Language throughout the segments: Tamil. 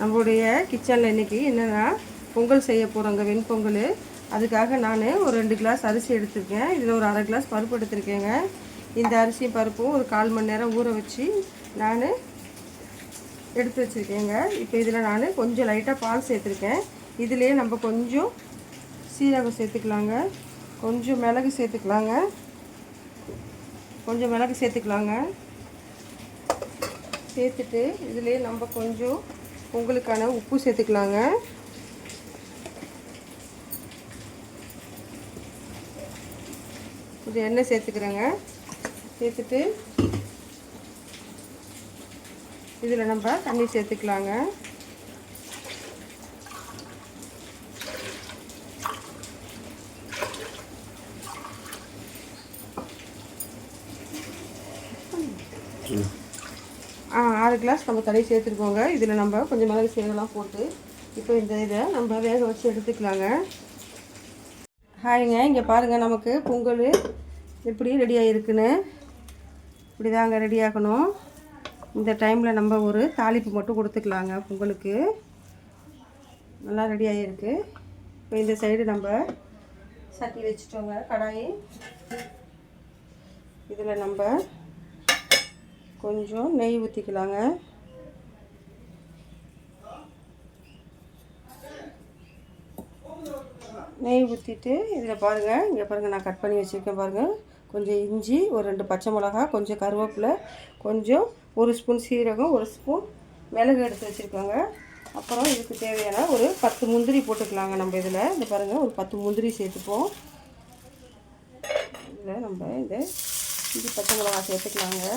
நம்மளுடைய கிச்சனில் இன்றைக்கி என்னென்னா பொங்கல் செய்ய போகிறோங்க, வெண்பொங்கல். அதுக்காக நான் ஒரு 2 கிளாஸ் அரிசி எடுத்திருக்கேன். இதில் ஒரு 1/2 கிளாஸ் பருப்பு எடுத்திருக்கேங்க. இந்த அரிசியும் பருப்பும் ஒரு 1/4 மணி நேரம் ஊற வச்சு நான் எடுத்து வச்சுருக்கேங்க. இப்போ இதில் நான் கொஞ்சம் லைட்டாக பால் சேர்த்துருக்கேன். இதிலே நம்ம கொஞ்சம் சீரகம் சேர்த்துக்கலாங்க, கொஞ்சம் மிளகு சேர்த்துக்கலாங்க, சேர்த்துட்டு இதிலே நம்ம கொஞ்சம் பொங்கலுக்கான உப்பு சேர்த்துக்கலாங்க. கொஞ்சம் எண்ணெய் சேர்த்துக்கிறேங்க. சேர்த்துட்டு இதில் நம்ம தண்ணி சேர்த்துக்கலாங்க. 6 கிளாஸ் நம்ம தண்ணி சேர்த்துருக்கோங்க. இதில் நம்ம கொஞ்சம் மிளகு சீரகம்லாம் போட்டு இப்போ இந்த இதை நம்ம வேக வச்சு எடுத்துக்கலாங்க. ஹாய்ங்க, இங்கே பாருங்கள், நமக்கு பொங்கல் எப்படி ரெடியாக இருக்குன்னு. இப்படி தாங்க ரெடி ஆகணும். இந்த டைமில் நம்ம ஒரு தாளிப்பு மட்டும் கொடுத்துக்கலாங்க. பொங்கலுக்கு நல்லா ரெடியாக இருக்குது. இப்போ இந்த சைடு நம்ம சட்டி வச்சுட்டோங்க, கடாயி. இதில் நம்ம கொஞ்சம் நெய் ஊற்றிக்கலாங்க. நெய் ஊற்றிட்டு இதில் பாருங்கள், இங்கே பாருங்கள், நான் கட் பண்ணி வச்சுருக்கேன் பாருங்கள். கொஞ்சம் இஞ்சி, ஒரு 2 பச்சை மிளகா, கொஞ்சம் கருவேப்பிலை, கொஞ்சம் 1 ஸ்பூன் சீரகம், 1 ஸ்பூன் மிளகு எடுத்து வச்சுருக்கோங்க. அப்புறம் இதுக்கு தேவையான ஒரு 10 முந்திரி போட்டுக்கலாங்க. நம்ம இதில் இந்த பாருங்கள், ஒரு 10 முந்திரி சேர்த்துப்போம். இதில் நம்ம இந்த இஞ்சி பச்சை மிளகா சேர்த்துக்கலாங்க.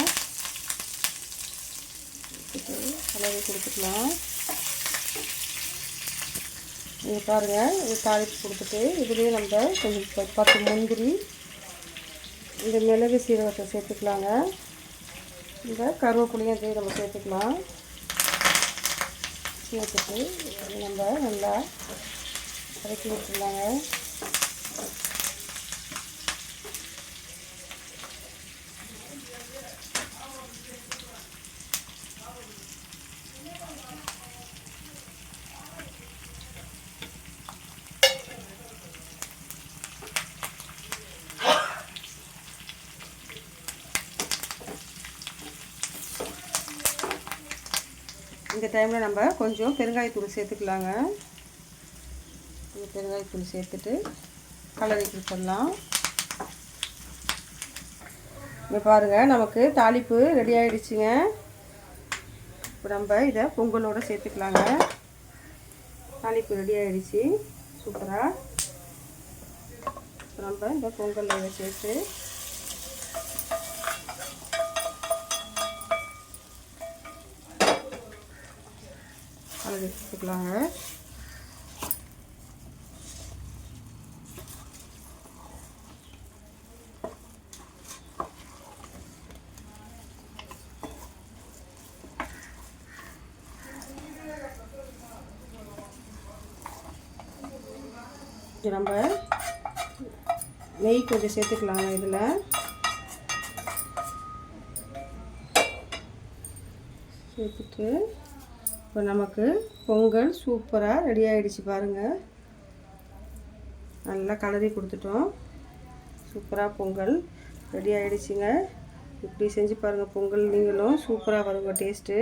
கலவை கொடுத்துக்கலாம். இது பாருங்கள், இது தாளிப்பு கொடுத்துட்டு இதுலேயே நம்ம கொஞ்சம் 10 முந்திரி, இந்த மிளகு சீரகத்தை சேர்த்துக்கலாங்க. இந்த கருவேப்பிலையும் இதையும் நம்ம சேர்த்துக்கலாம். சேர்த்துட்டு நம்ம நல்லா வதக்கி விட்டுருலாங்க. இந்த டைமில் நம்ம கொஞ்சம் பெருங்காயத்தூள் சேர்த்துக்கலாங்க. இந்த பெருங்காயத்தூள் சேர்த்துட்டு கலரி கொடுத்துடலாம். இங்கே பாருங்கள், நமக்கு தாளிப்பு ரெடி ஆகிடுச்சுங்க. இப்போ நம்ம இதை பொங்கலோடு சேர்த்துக்கலாங்க. தாளிப்பு ரெடி ஆகிடுச்சு சூப்பராக. இப்போ நம்ம இந்த பொங்கல் இதை சேர்த்து கலரி எடுத்துக்கலாங்க. நம்ம நெய் கொஞ்சம் சேர்த்துக்கலாங்க. இதில் சேர்த்துட்டு இப்போ நமக்கு பொங்கல் சூப்பராக ரெடி ஆகிடுச்சு பாருங்கள். நல்லா கலரி கொடுத்துட்டோம். சூப்பராக பொங்கல் ரெடி ஆகிடுச்சிங்க. இப்படி செஞ்சு பாருங்கள் பொங்கல், நீங்களும் சூப்பராக வருங்க டேஸ்ட்டு.